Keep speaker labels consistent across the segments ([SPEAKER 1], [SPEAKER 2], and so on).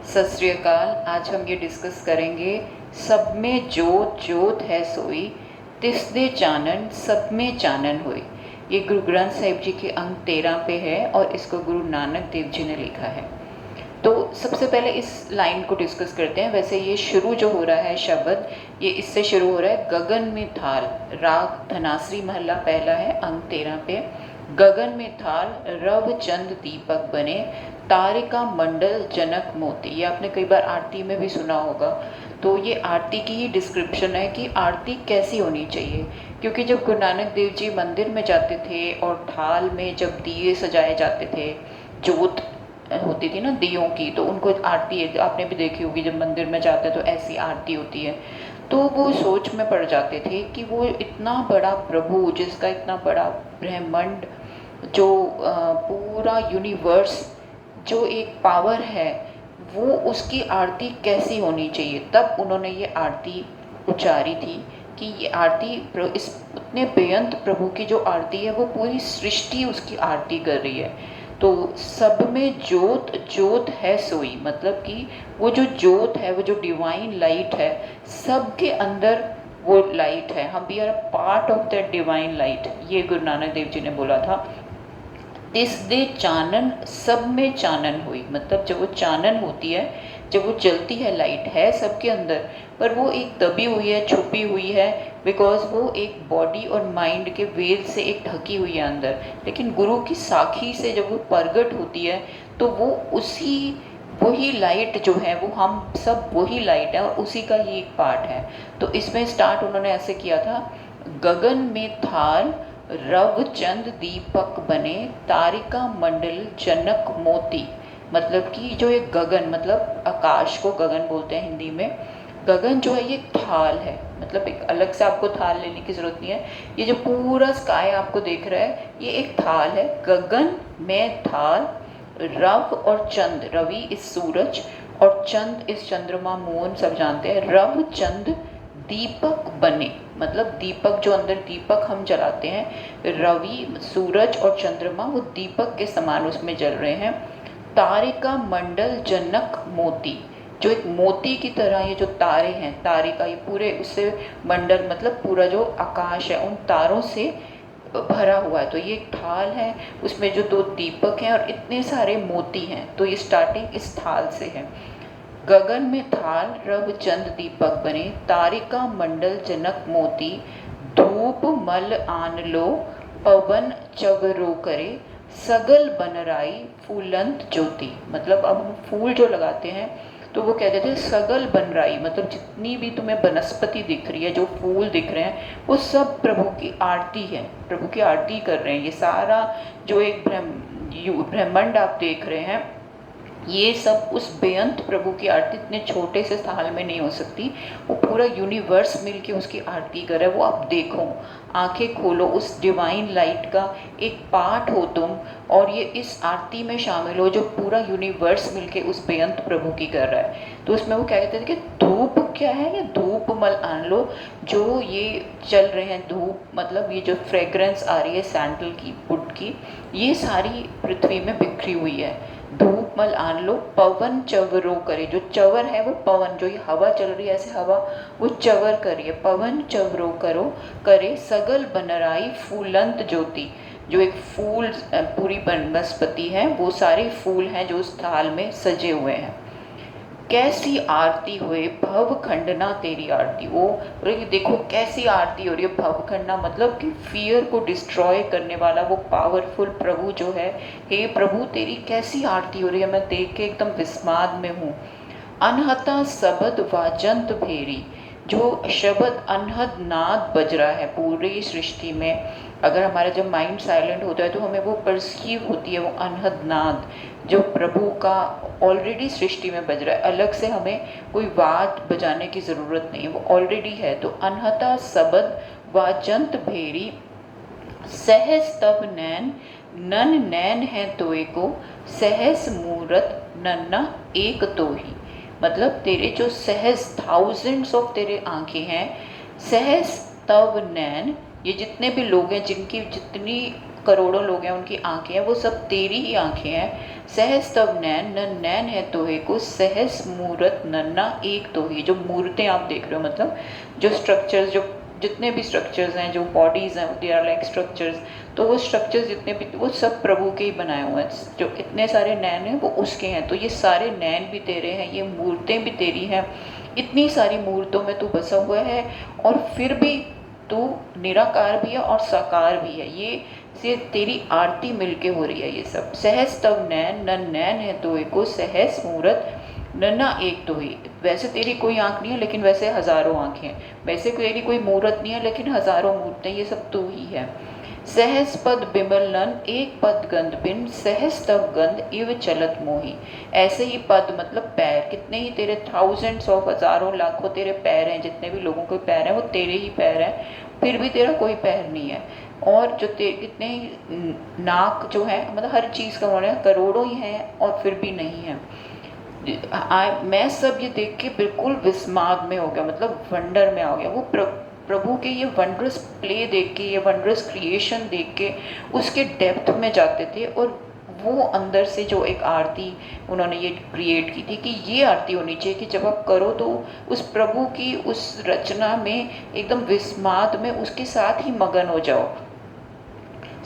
[SPEAKER 1] सत श्री अकाल। आज हम ये डिस्कस करेंगे सब में जोत जोत है सोई, तिस दे चानन सब में चानन होई। ये गुरु ग्रंथ साहिब जी के अंक 13 पे है और इसको गुरु नानक देव जी ने लिखा है। तो सबसे पहले इस लाइन को डिस्कस करते हैं। वैसे ये शुरू जो हो रहा है शब्द, ये इससे शुरू हो रहा है गगन में थाल, राग धनाश्री महला पहला है, अंक 13 पे। गगन में थाल रव चंद दीपक बने, तारिका मंडल जनक मोती। ये आपने कई बार आरती में भी सुना होगा। तो ये आरती की ही डिस्क्रिप्शन है कि आरती कैसी होनी चाहिए। क्योंकि जब गुरु नानक देव जी मंदिर में जाते थे और थाल में जब दिए सजाए जाते थे, जोत होती थी ना दियों की, तो उनको आरती आपने भी देखी होगी, जब मंदिर में जाते तो ऐसी आरती होती है। तो वो सोच में पड़ जाते थे कि वो इतना बड़ा प्रभु, जिसका इतना बड़ा ब्रह्मांड, जो पूरा यूनिवर्स, जो एक पावर है, वो उसकी आरती कैसी होनी चाहिए। तब उन्होंने ये आरती उचारी थी कि ये आरती इस उतने बेअंत प्रभु की जो आरती है, वो पूरी सृष्टि उसकी आरती कर रही है। तो सब में जोत जोत है सोई, मतलब कि वो जो जोत है, वो जो डिवाइन लाइट है, सबके अंदर वो लाइट है। हम we are a part of that divine light, ये गुरु नानक देव जी ने बोला था। तिस दे चानन सब में चानन हुई, मतलब जब वो चानन होती है, जब वो जलती है, लाइट है सबके अंदर, पर वो एक दबी हुई है, छुपी हुई है, बिकॉज वो एक बॉडी और माइंड के वेल से एक ढकी हुई है अंदर। लेकिन गुरु की साखी से जब वो प्रगट होती है, तो वो उसी वही लाइट जो है, वो हम सब वही लाइट है और उसी का ही एक पार्ट है। तो इसमें स्टार्ट उन्होंने ऐसे किया था, गगन में थाल रव चंद दीपक बने, तारिका मंडल जनक मोती। मतलब कि जो एक गगन, मतलब आकाश को गगन बोलते हैं हिंदी में। गगन जो है ये थाल है, मतलब एक अलग से आपको थाल लेने की ज़रूरत नहीं है। ये जो पूरा स्काई आपको देख रहा है, ये एक थाल है। गगन में थाल, रव और चंद, रवि इस सूरज और चंद इस चंद्रमा, मून सब जानते हैं। रव चंद दीपक बने, मतलब दीपक जो अंदर दीपक हम जलाते हैं, रवि सूरज और चंद्रमा वो दीपक के समान उसमें जल रहे हैं। तारिका मंडल जनक मोती, जो एक मोती की तरह ये जो तारे हैं, तारे का ये पूरे उससे मंडल, मतलब पूरा जो आकाश है उन तारों से भरा हुआ है। तो ये एक थाल है, उसमें जो दो दीपक हैं और इतने सारे मोती हैं। तो ये स्टार्टिंग इस थाल से है। गगन में थाल रव चंद दीपक बने, तारिका मंडल जनक मोती। धूप मल आन लो पवन चवरो करे, सगल बनराई फूलंत ज्योति। मतलब अब हम फूल जो लगाते हैं, तो वो कहते थे सगल बनराई, मतलब जितनी भी तुम्हें वनस्पति दिख रही है, जो फूल दिख रहे हैं, वो सब प्रभु की आरती है, प्रभु की आरती कर रहे हैं। ये सारा जो एक ब्रह्मांड आप देख रहे हैं, ये सब उस बेअंत प्रभु की आरती इतने छोटे से थाल में नहीं हो सकती। वो पूरा यूनिवर्स मिलके उसकी आरती कर रहा है। वो आप देखो, आंखें खोलो, उस डिवाइन लाइट का एक पार्ट हो तुम, और ये इस आरती में शामिल हो, जो पूरा यूनिवर्स मिलके उस बेअंत प्रभु की कर रहा है। तो उसमें वो क्या कहते थे कि धूप क्या है, ये धूप मल आन लो। जो ये चल रहे हैं धूप, मतलब ये जो फ्रेग्रेंस आ रही है सैंडल की, वुड की, ये सारी पृथ्वी में बिखरी हुई है। धूप मल आन लो पवन चवरो करे, जो चवर है वो पवन, जो ये हवा चल रही है ऐसे हवा, वो चवर करिए, पवन चवरो करो करे। सगल बनराई फूलंत ज्योति, जो एक फूल पूरी वनस्पति है, वो सारे फूल हैं जो उस थाल में सजे हुए हैं। कैसी आरती हुए भव खंडना तेरी आरती। वो देखो कैसी आरती हो रही है, भव खंडना मतलब कि फियर को डिस्ट्रॉय करने वाला वो पावरफुल प्रभु जो है। हे प्रभु तेरी कैसी आरती हो रही है, मैं देख के एकदम विस्माद में हूँ। अनहता सबद वाजंत भेरी, जो शब्द अनहद नाद बज रहा है पूरी सृष्टि में। अगर हमारा जब माइंड साइलेंट होता है तो हमें वो परसीव होती है, वो अनहद नाद जो प्रभु का ऑलरेडी सृष्टि में बज रहा है। अलग से हमें कोई वाद बजाने की ज़रूरत नहीं है, वो ऑलरेडी है। तो अनहता सबद वाजंत भेरी, सहस तब नैन नन नैन है तोय को, सहस मूरत नन्ना एक तो ही। मतलब तेरे जो सहस थाउजेंड्स ऑफ तेरे आंखें हैं, सहस तब नैन, ये जितने भी लोग हैं जिनकी जितनी करोड़ों लोग हैं उनकी आंखें हैं, वो सब तेरी ही आंखें हैं। सहस तब नैन न नैन है तोहे को, सहस मूरत नन्ना एक तोहे। जो मूर्तें आप देख रहे हो मतलब जो स्ट्रक्चर्स, जो जितने भी स्ट्रक्चर्स हैं, जो बॉडीज़ हैं, दे आर लाइक स्ट्रक्चर्स, तो वो स्ट्रक्चर्स जितने भी वो सब प्रभु के ही बनाए हुए हैं। जो इतने सारे नैन हैं वो उसके हैं, तो ये सारे नैन भी तेरे हैं, ये मूर्तें भी तेरी हैं। इतनी सारी मूर्तों में तू बसा हुआ है और फिर भी तू निराकार भी है और साकार भी है। ये से तेरी आरती मिलके हो रही है ये सब। सहस तब नैन न नैन है तो एको, सहस मूरत नन्ना एक तो ही। वैसे तेरी कोई आंख नहीं है लेकिन वैसे हजारों आंखें हैं, वैसे तेरी कोई मूरत नहीं है लेकिन हजारों मूर्तें, ये सब तू ही है। सहस पद बिमल नन एक पद गंध बिन, सहस तब गंध इव चलत मोही। ऐसे ही पद मतलब पैर, कितने ही तेरे थाउजेंड्स ऑफ हजारों लाखों तेरे पैर हैं, जितने भी लोगों के पैर हैं वो तेरे ही पैर हैं, फिर भी तेरा कोई पैर नहीं है। और जो कितने ही नाक जो है, मतलब हर चीज़ का होना है, करोड़ों ही हैं और फिर भी नहीं है। मैं सब ये देख के बिल्कुल विस्माद में हो गया, मतलब वंडर में आ गया। वो प्रभु के ये वंडरस प्ले देख के, ये वंडरस क्रिएशन देख के उसके डेप्थ में जाते थे। और वो अंदर से जो एक आरती उन्होंने ये क्रिएट की थी कि ये आरती होनी चाहिए कि जब आप करो तो उस प्रभु की उस रचना में एकदम विस्माद में उसके साथ ही मगन हो जाओ।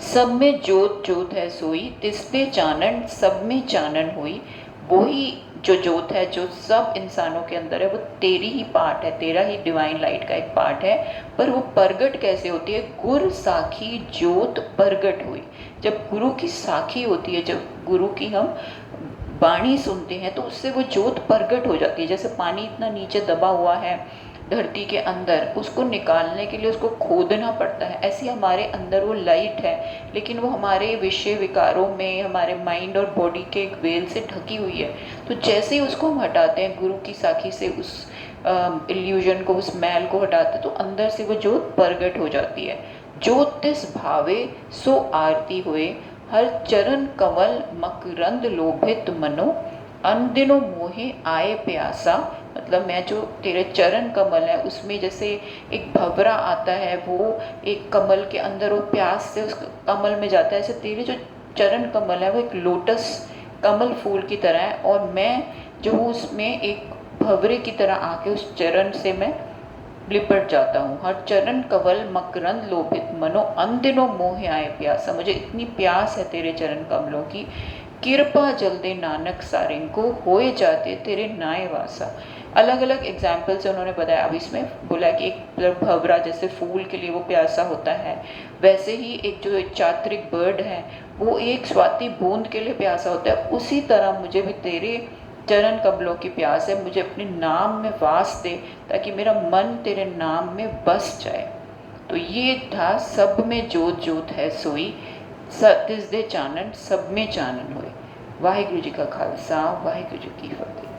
[SPEAKER 1] सब में जोत जोत है सोई, तिसते चानन सब में चानन हुई। वही जो जोत है जो सब इंसानों के अंदर है, वो तेरी ही पार्ट है, तेरा ही डिवाइन लाइट का एक पार्ट है। पर वो प्रगट कैसे होती है? गुर साखी जोत प्रगट हुई। जब गुरु की साखी होती है, जब गुरु की हम वाणी सुनते हैं तो उससे वो जोत प्रगट हो जाती है। जैसे पानी इतना नीचे दबा हुआ है धरती के अंदर, उसको निकालने के लिए उसको खोदना पड़ता है, ऐसे हमारे अंदर वो लाइट है, लेकिन वो हमारे विषय विकारों में, हमारे माइंड और बॉडी के एक वेल से ढकी हुई है। तो जैसे ही उसको हम हटाते हैं गुरु की साखी से, उस इल्यूजन को, उस मैल को हटाते हैं, तो अंदर से वो जोत प्रगट हो जाती है। जोत तिस भावे सो आरती हुए, हर चरण कमल मकरंद लोभित मनो, अनदिनों मोहे आए प्यासा। मतलब मैं जो तेरे चरण कमल है उसमें जैसे एक भंवरा आता है, वो एक कमल के अंदर वो प्यास से उस कमल में जाता है, ऐसे तेरे जो चरण कमल है वो एक लोटस कमल फूल की तरह है, और मैं जो हूँ उसमें एक भंवरे की तरह आके उस चरण से मैं लिपट जाता हूँ। हर चरण कवल मकरंद लोभित मनो, अनदिनों मोह आए प्यासा। मुझे इतनी प्यास है तेरे चरण कमलों की, कृपा जल्दे नानक सारिंग को, होए जाते तेरे नाय वासा। अलग अलग एग्जाम्पल से उन्होंने बताया। अब इसमें बोला कि एक भंवरा जैसे फूल के लिए वो प्यासा होता है, वैसे ही एक जो चात्रिक बर्ड है वो एक स्वाति बूंद के लिए प्यासा होता है। उसी तरह मुझे भी तेरे चरण कमलों की प्यास है, मुझे अपने नाम में वास दे ताकि मेरा मन तेरे नाम में बस जाए। तो ये था सब में जोत जोत है सोई, तिस दे चानन सब में चानन होए। वाहिगुरु जी का खालसा, वाहिगुरु जी की फतेह।